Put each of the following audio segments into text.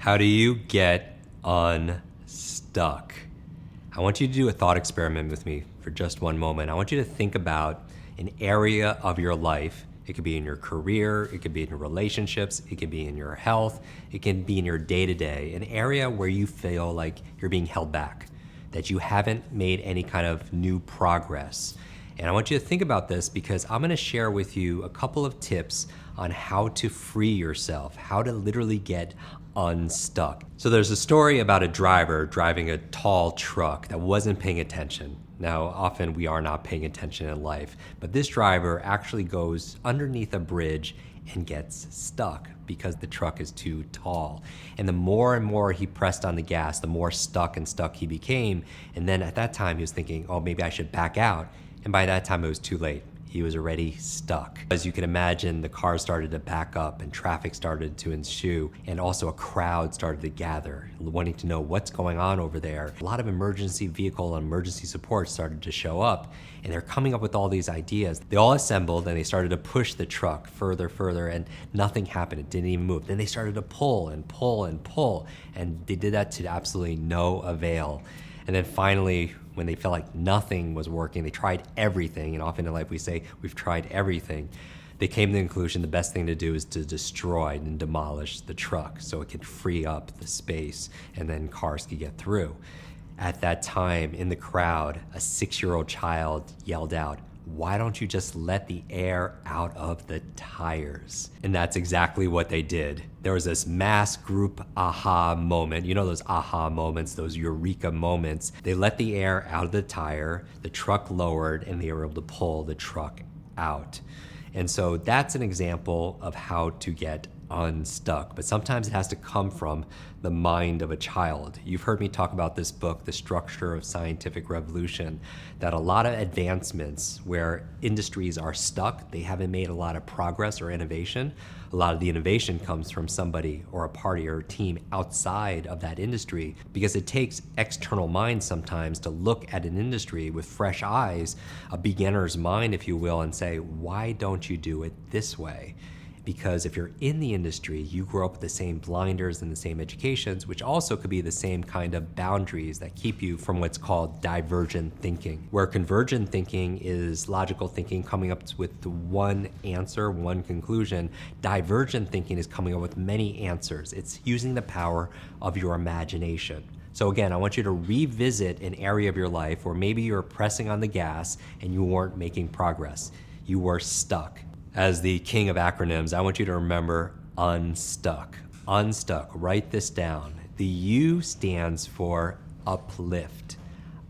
How do you get unstuck? I want you to do a thought experiment with me for just one moment. I want you to think about an area of your life. It could be in your career, it could be in your relationships, it could be in your health, it can be in your day-to-day, an area where you feel like you're being held back, that you haven't made any kind of new progress. And I want you to think about this because I'm gonna share with you a couple of tips on how to free yourself, how to literally get unstuck. So there's a story about a driver driving a tall truck that wasn't paying attention. Now, often we are not paying attention in life, but this driver actually goes underneath a bridge and gets stuck because the truck is too tall. And the more and more he pressed on the gas, the more stuck he became. And then at that time he was thinking, oh, maybe I should back out. And by that time it was too late. He was already stuck. As you can imagine, the cars started to back up and traffic started to ensue, and also a crowd started to gather, wanting to know what's going on over there. A lot of emergency vehicle and emergency support started to show up, and they're coming up with all these ideas. They all assembled and they started to push the truck further, and nothing happened. It didn't even move. Then they started to pull, and they did that to absolutely no avail. And then finally, when they felt like nothing was working, they tried everything. And often in life we say, we've tried everything. They came to the conclusion the best thing to do is to destroy and demolish the truck so it could free up the space and then cars could get through. At that time, in the crowd, a 6-year-old child yelled out, "Why don't you just let the air out of the tires?" And that's exactly what they did. There was this mass group aha moment. You know those aha moments, those eureka moments. They let the air out of the tire, the truck lowered, and they were able to pull the truck out. And so that's an example of how to get unstuck. But sometimes it has to come from the mind of a child. You've heard me talk about this book, The Structure of Scientific Revolution, that a lot of advancements where industries are stuck, they haven't made a lot of progress or innovation. A lot of the innovation comes from somebody or a party or a team outside of that industry, because it takes external minds sometimes to look at an industry with fresh eyes, a beginner's mind, if you will, and say, why don't you do it this way? Because if you're in the industry, you grow up with the same blinders and the same educations, which also could be the same kind of boundaries that keep you from what's called divergent thinking, where convergent thinking is logical thinking coming up with one answer, one conclusion. Divergent thinking is coming up with many answers. It's using the power of your imagination. So again, I want you to revisit an area of your life where maybe you're pressing on the gas and you weren't making progress. You were stuck. As the king of acronyms, I want you to remember Unstuck. Unstuck, write this down. The U stands for uplift.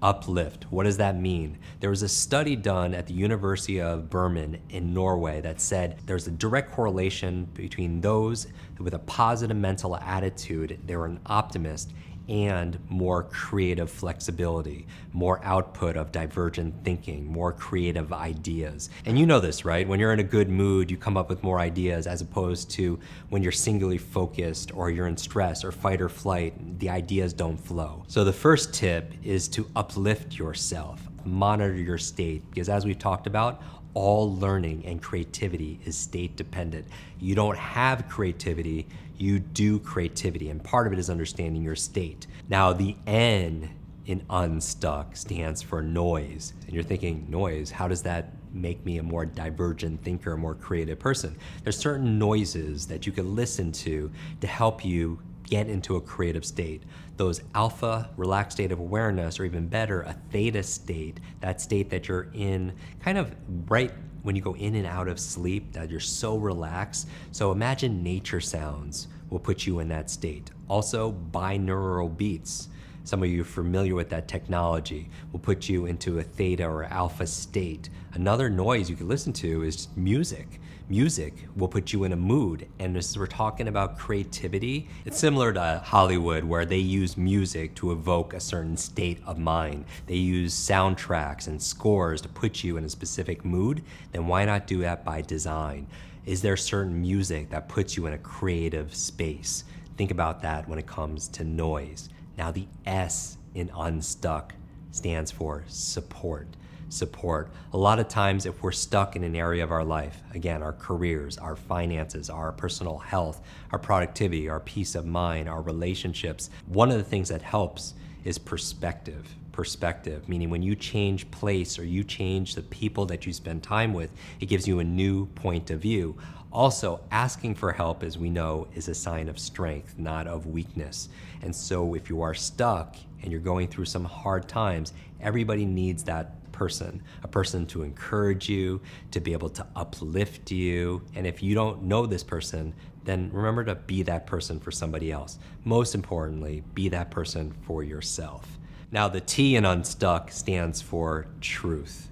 Uplift, what does that mean? There was a study done at the University of Bremen in Norway that said there's a direct correlation between those with a positive mental attitude, they were an optimist, and more creative flexibility, more output of divergent thinking, more creative ideas. And you know this, right? When you're in a good mood, you come up with more ideas, as opposed to when you're singularly focused or you're in stress or fight or flight, the ideas don't flow. So the first tip is to uplift yourself, monitor your state, because as we've talked about, all learning and creativity is state dependent. You don't have creativity, you do creativity, and part of it is understanding your state. Now, the N in Unstuck stands for noise. And you're thinking, noise, how does that make me a more divergent thinker, a more creative person? There's certain noises that you can listen to help you get into a creative state. Those alpha, relaxed state of awareness, or even better, a theta state, that state that you're in kind of right when you go in and out of sleep, that you're so relaxed. So imagine nature sounds will put you in that state. Also, binaural beats. Some of you are familiar with that technology, will put you into a theta or alpha state. Another noise you can listen to is music. Music will put you in a mood. And as we're talking about creativity, it's similar to Hollywood, where they use music to evoke a certain state of mind. They use soundtracks and scores to put you in a specific mood. Then why not do that by design? Is there certain music that puts you in a creative space? Think about that when it comes to noise. Now the S in Unstuck stands for support. support. A lot of times, if we're stuck in an area of our life, again, our careers, our finances, our personal health, our productivity, our peace of mind, our relationships, one of the things that helps is perspective. Perspective, meaning when you change place or you change the people that you spend time with, it gives you a new point of view. Also, asking for help, as we know, is a sign of strength, not of weakness. And so if you are stuck and you're going through some hard times, everybody needs that person, a person to encourage you, to be able to uplift you. And if you don't know this person, then remember to be that person for somebody else. Most importantly, be that person for yourself. Now, the T in Unstuck stands for truth.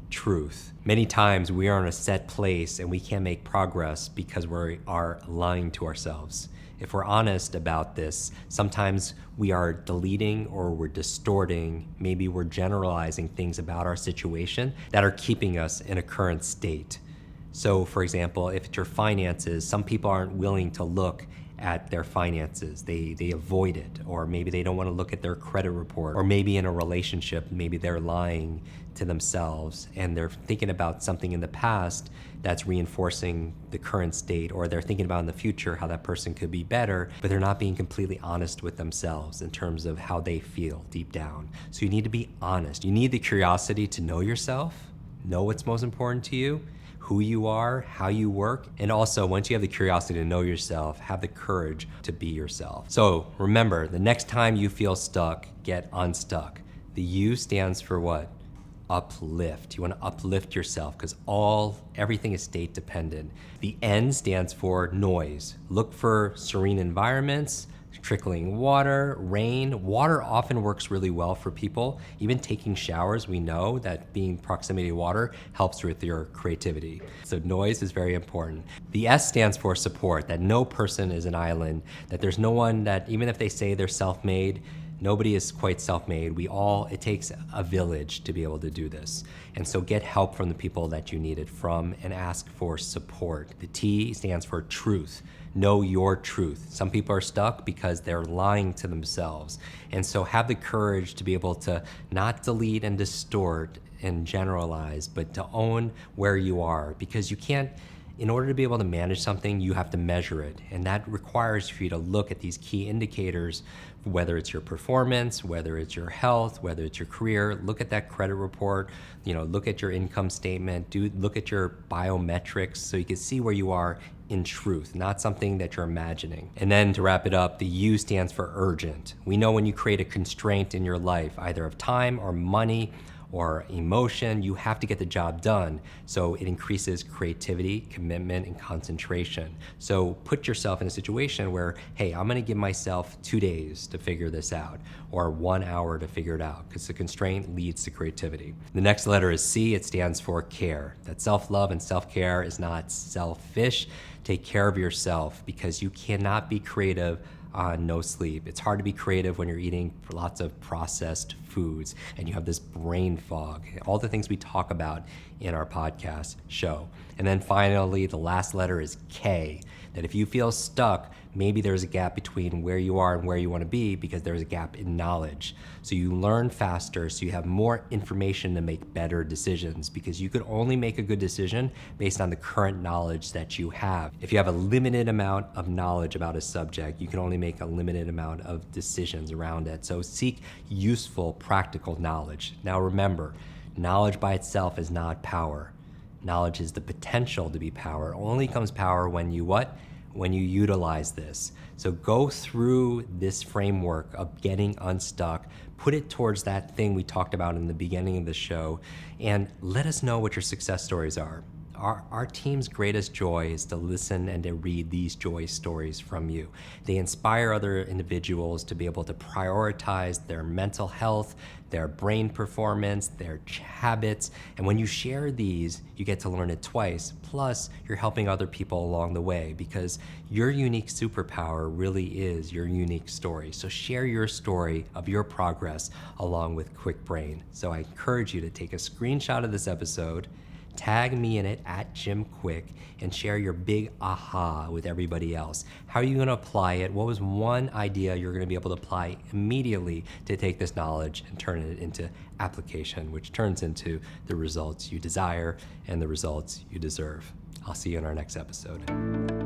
Truth. Many times we are in a set place and we can't make progress because we are lying to ourselves. If we're honest about this, sometimes we are deleting or we're distorting, maybe we're generalizing things about our situation that are keeping us in a current state. So, for example, if it's your finances, some people aren't willing to look at their finances. They avoid it, or maybe they don't want to look at their credit report, or maybe in a relationship, maybe they're lying to themselves and they're thinking about something in the past that's reinforcing the current state, or they're thinking about in the future how that person could be better, but they're not being completely honest with themselves in terms of how they feel deep down. So you need to be honest. You need the curiosity to know yourself, know what's most important to you, who you are, how you work, and also once you have the curiosity to know yourself, have the courage to be yourself. So remember, the next time you feel stuck, get unstuck. The U stands for what? Uplift. You want to uplift yourself because everything is state dependent. The N stands for noise. Look for serene environments, trickling water, rain. Water often works really well for people. Even taking showers, we know that being proximity to water helps with your creativity. So noise is very important. The S stands for support, that no person is an island, that there's no one that, even if they say they're self-made, nobody is quite self-made. It takes a village to be able to do this. And so get help from the people that you need it from and ask for support. The T stands for truth. Know your truth. Some people are stuck because they're lying to themselves. And so have the courage to be able to not delete and distort and generalize, but to own where you are, because you can't. In order to be able to manage something, you have to measure it. And that requires for you to look at these key indicators, whether it's your performance, whether it's your health, whether it's your career. Look at that credit report, look at your income statement, look at your biometrics so you can see where you are in truth, not something that you're imagining. And then to wrap it up, the U stands for urgent. We know when you create a constraint in your life, either of time or money, or emotion, you have to get the job done. So it increases creativity, commitment, and concentration. So put yourself in a situation where, hey, I'm gonna give myself 2 days to figure this out, or 1 hour to figure it out, because the constraint leads to creativity. The next letter is C. It stands for care. That self-love and self-care is not selfish. Take care of yourself, because you cannot be creative on no sleep. It's hard to be creative when you're eating lots of processed foods and you have this brain fog, all the things we talk about in our podcast show. And then finally, the last letter is K, that if you feel stuck, maybe there's a gap between where you are and where you want to be, because there's a gap in knowledge. So you learn faster, so you have more information to make better decisions, because you could only make a good decision based on the current knowledge that you have. If you have a limited amount of knowledge about a subject, you can only make a limited amount of decisions around it. So seek useful, practical knowledge. Now remember, knowledge by itself is not power. Knowledge is the potential to be power. Only comes power when you what? When you utilize this. So go through this framework of getting unstuck, put it towards that thing we talked about in the beginning of the show, and let us know what your success stories are. Our team's greatest joy is to listen and to read these joy stories from you. They inspire other individuals to be able to prioritize their mental health, their brain performance, their habits. And when you share these, you get to learn it twice. Plus, you're helping other people along the way, because your unique superpower really is your unique story. So share your story of your progress along with Kwik Brain. So I encourage you to take a screenshot of this episode, Tag me in it at Jim Kwik and share your big aha with everybody else. How are you gonna apply it? What was one idea you're gonna be able to apply immediately to take this knowledge and turn it into application, which turns into the results you desire and the results you deserve. I'll see you in our next episode.